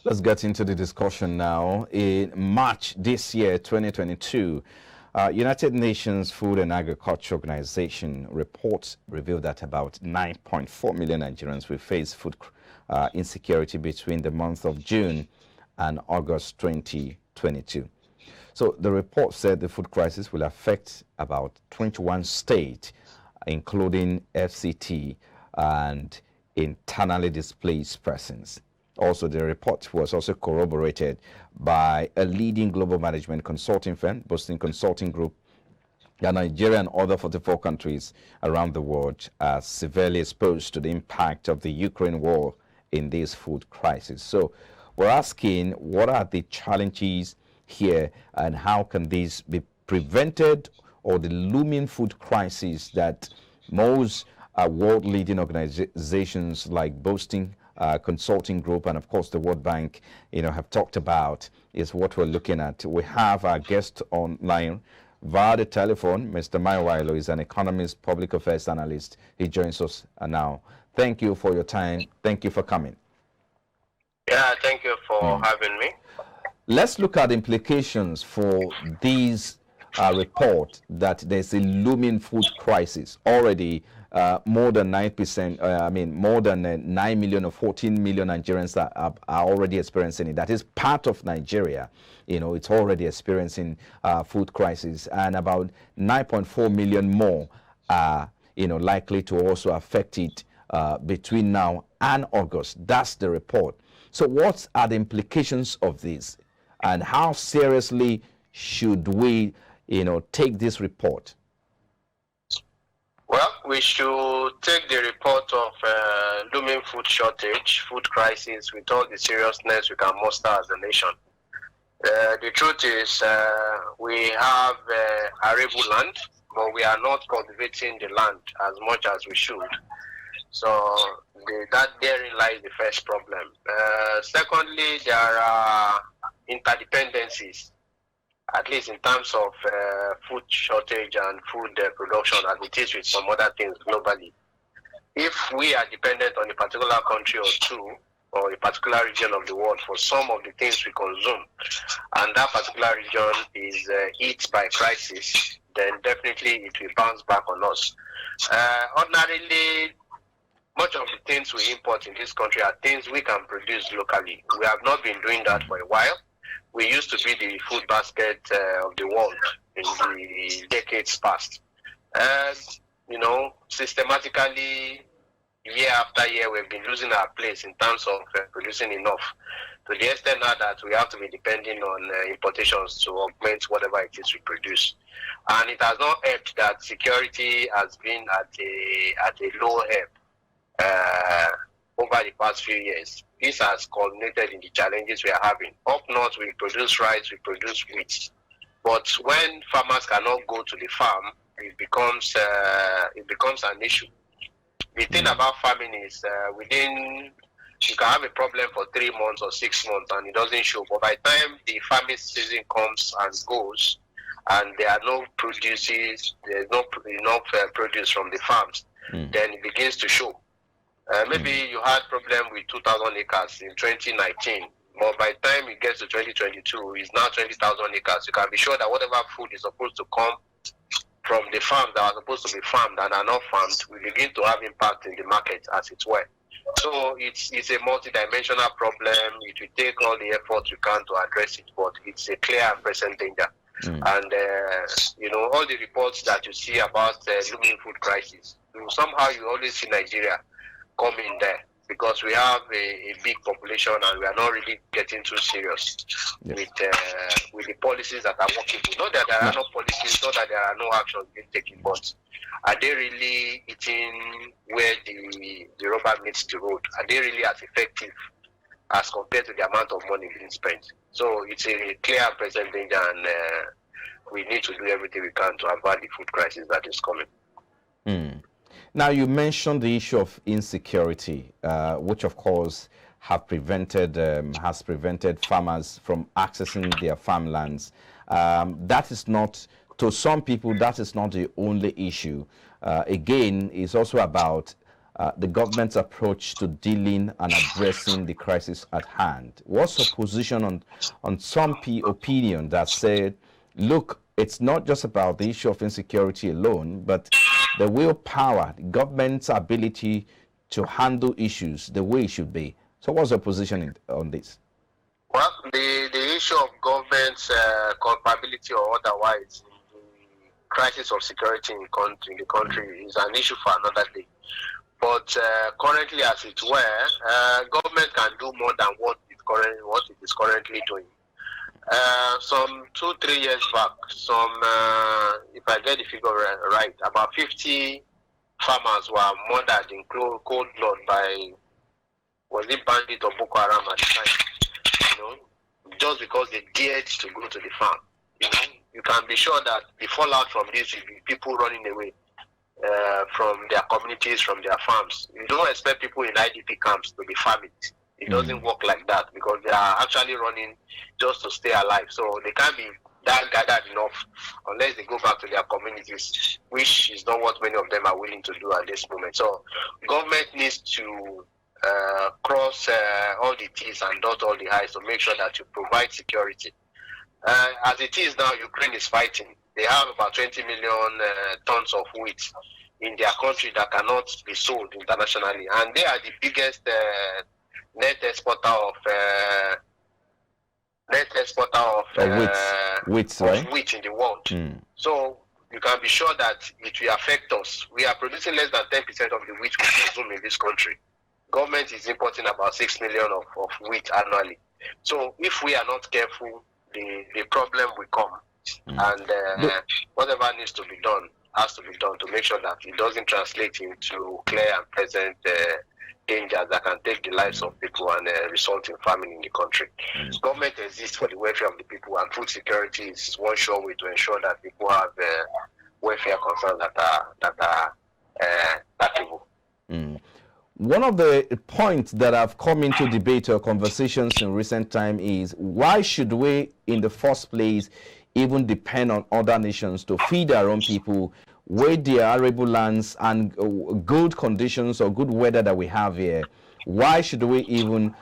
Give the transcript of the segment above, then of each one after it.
Let's get into the discussion now. In March this year, 2022, United Nations Food and Agriculture Organization reports revealed that about 9.4 million Nigerians will face food insecurity between the month of June and August 2022. So the report said the food crisis will affect about 21 states, including FCT and internally displaced persons. Also, the report was also corroborated by a leading global management consulting firm, Boston Consulting Group, that Nigeria and other 44 countries around the world are severely exposed to the impact of the Ukraine war in this food crisis. So we're asking, what are the challenges here and how can these be prevented, or the looming food crisis that most world leading organizations like Boston Consulting Group and of course the World Bank have talked about, is what we're looking at. We have our guest online via the telephone. Mr. Maiwailo is an economist, public affairs analyst. He joins us now. Thank you for your time. Thank you for coming. Yeah, thank you for having me. Let's look at implications for these report that there's a looming food crisis already. More than 9%, more than 9 million or 14 million Nigerians are already experiencing it. That is part of Nigeria. It's already experiencing food crisis, and about 9.4 million more are, likely to also affect it between now and August. That's the report. So what are the implications of this, and how seriously should we, take this report? Well, we should take the report of looming food shortage, food crisis, with all the seriousness we can muster as a nation. The truth is, we have arable land, but we are not cultivating the land as much as we should. So therein lies the first problem. Secondly, there are interdependencies, at least in terms of food shortage and food production, as it is with some other things globally. If we are dependent on a particular country or two, or a particular region of the world for some of the things we consume, and that particular region is hit by crisis, then definitely it will bounce back on us. Ordinarily, much of the things we import in this country are things we can produce locally. We have not been doing that for a while. We used to be the food basket of the world in the decades past. And, systematically, year after year, we've been losing our place in terms of producing enough, to the extent now that we have to be depending on importations to augment whatever it is we produce. And it has not helped that security has been at a low ebb over the past few years. This has culminated in the challenges we are having. Up north, we produce rice, we produce wheat. But when farmers cannot go to the farm, it becomes an issue. The thing about farming is you can have a problem for 3 months or 6 months and it doesn't show. But by the time the farming season comes and goes, and there are no produces, there's not enough produce from the farms, then it begins to show. Maybe you had problem with 2,000 acres in 2019, but by the time it gets to 2022, it's now 20,000 acres. You can be sure that whatever food is supposed to come from the farms that are supposed to be farmed and are not farmed will begin to have impact in the market, as it were. So it's a multidimensional problem. It will take all the efforts we can to address it, but it's a clear and present danger. And all the reports that you see about looming food crisis, somehow you always see Nigeria come in there, because we have a big population and we are not really getting too serious with the policies that are working. Not that there are no policies, not that there are no actions being taken, but are they really eating where the rubber meets the road? Are they really as effective as compared to the amount of money being spent? So it's a clear and present danger, and we need to do everything we can to avoid the food crisis that is coming. Now, you mentioned the issue of insecurity, which of course has prevented farmers from accessing their farmlands. That is not, to some people, that is not the only issue. Again, it's also about the government's approach to dealing and addressing the crisis at hand. What's your position on some opinion that said, look, it's not just about the issue of insecurity alone, but the willpower, the government's ability to handle issues the way it should be. So what's your position on this? Well, the issue of government's culpability or otherwise in the crisis of security in the country is an issue for another day. But currently, as it were, government can do more than what it is currently doing. Some 2-3 years back, if I get the figure right, about 50 farmers were murdered in cold blood by, was it bandit or Boko Haram at the time? Just because they dared to go to the farm. You can be sure that the fallout from this will be people running away from their communities, from their farms. You don't expect people in IDP camps to be farming. It doesn't work like that because they are actually running just to stay alive. So they can't be that gathered enough unless they go back to their communities, which is not what many of them are willing to do at this moment. So government needs to cross all the T's and dot all the I's to make sure that you provide security. As it is now, Ukraine is fighting. They have about 20 million tons of wheat in their country that cannot be sold internationally. And they are the biggest net exporter of wheat in the world. So you can be sure that it will affect us. We are producing less than 10% of the wheat we consume in this country. Government is importing about 6 million of wheat annually. So if we are not careful, the problem will come. And whatever needs to be done has to be done to make sure that it doesn't translate into clear and present dangers that can take the lives of people and result in famine in the country. Government exists for the welfare of the people, and food security is one sure way to ensure that people have welfare concerns that are tackable. One of the points that have come into debate or conversations in recent time is, why should we in the first place even depend on other nations to feed our own people, where the arable lands and good conditions or good weather that we have here? Why should we even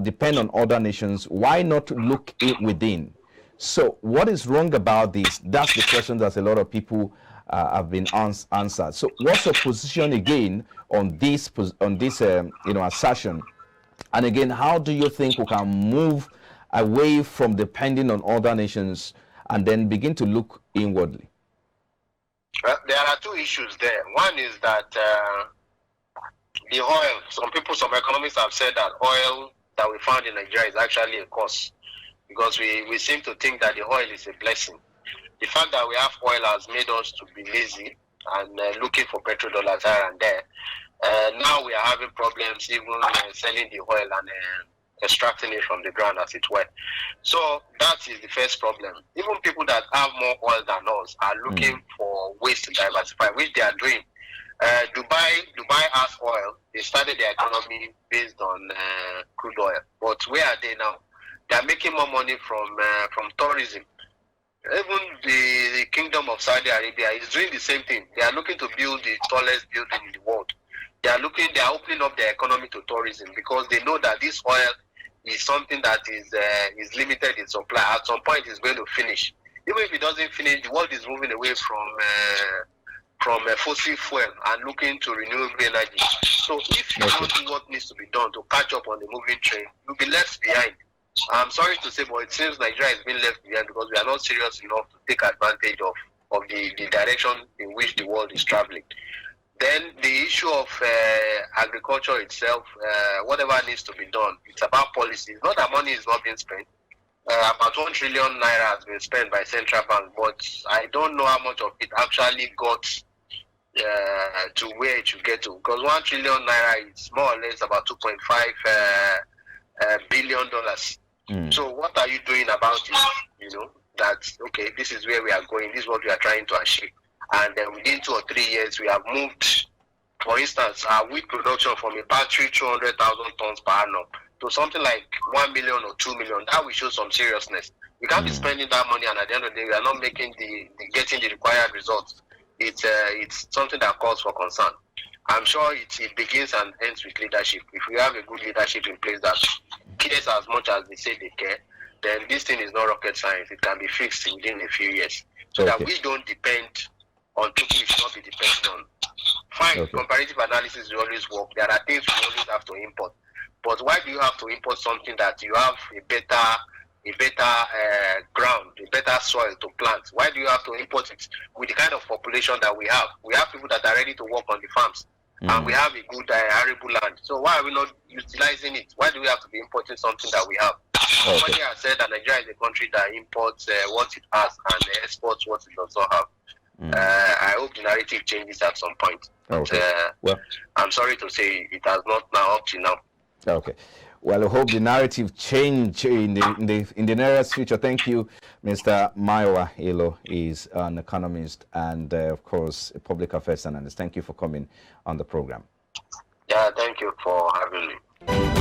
depend on other nations? Why not look within? So what is wrong about this? That's the question that a lot of people have been answered. So what's your position again on this assertion? And again, how do you think we can move away from depending on other nations and then begin to look inwardly? There are two issues there. One is that the oil, some economists have said that oil that we found in Nigeria is actually a curse, because we seem to think that the oil is a blessing. The fact that we have oil has made us to be lazy and looking for petrodollars here and there. Now we are having problems even selling the oil and extracting it from the ground, as it were. So that is the first problem. Even people that have more oil than us are looking for ways to diversify, which they are doing. Dubai has oil. They started their economy based on crude oil. But where are they now? They are making more money from tourism. Even the Kingdom of Saudi Arabia is doing the same thing. They are looking to build the tallest building in the world. They are opening up their economy to tourism, because they know that this oil is something that is limited in supply. At some point, it's going to finish. Even if it doesn't finish, the world is moving away from fossil fuel and looking to renewable energy. So if you don't do what needs to be done to catch up on the moving train, you'll be left behind. I'm sorry to say, but it seems Nigeria has been left behind because we are not serious enough to take advantage of the direction in which the world is traveling. Then the issue of agriculture itself, whatever needs to be done, it's about policy. It's not that money is not being spent. About 1 trillion naira has been spent by central bank, but I don't know how much of it actually got to where it should get to. Because 1 trillion naira is more or less about $2.5 billion. So what are you doing about it? That, okay, this is where we are going. This is what we are trying to achieve. And then within 2 or 3 years, we have moved, for instance, our wheat production from a battery 200,000 tons per annum to something like 1 million or 2 million. That will show some seriousness. We can't be spending that money, and at the end of the day, we are not making getting the required results. It's something that calls for concern. I'm sure it begins and ends with leadership. If we have a good leadership in place that cares as much as they say they care, then this thing is not rocket science. It can be fixed within a few years. So that we don't depend on people we should not be dependent on. Fine, comparative analysis will always work. There are things we always have to import. But why do you have to import something that you have a better ground, a better soil to plant? Why do you have to import it with the kind of population that we have? We have people that are ready to work on the farms, and we have a good arable land. So why are we not utilizing it? Why do we have to be importing something that we have? Somebody has said that Nigeria is a country that imports what it has and exports what it does not have. I hope the narrative changes at some point. Well, I'm sorry to say it has not now up to now. Okay. Well, I hope the narrative change in the nearest future. Thank you, Mr. Maiwa Elo. Is an economist and, of course, a public affairs analyst. Thank you for coming on the program. Yeah, thank you for having me.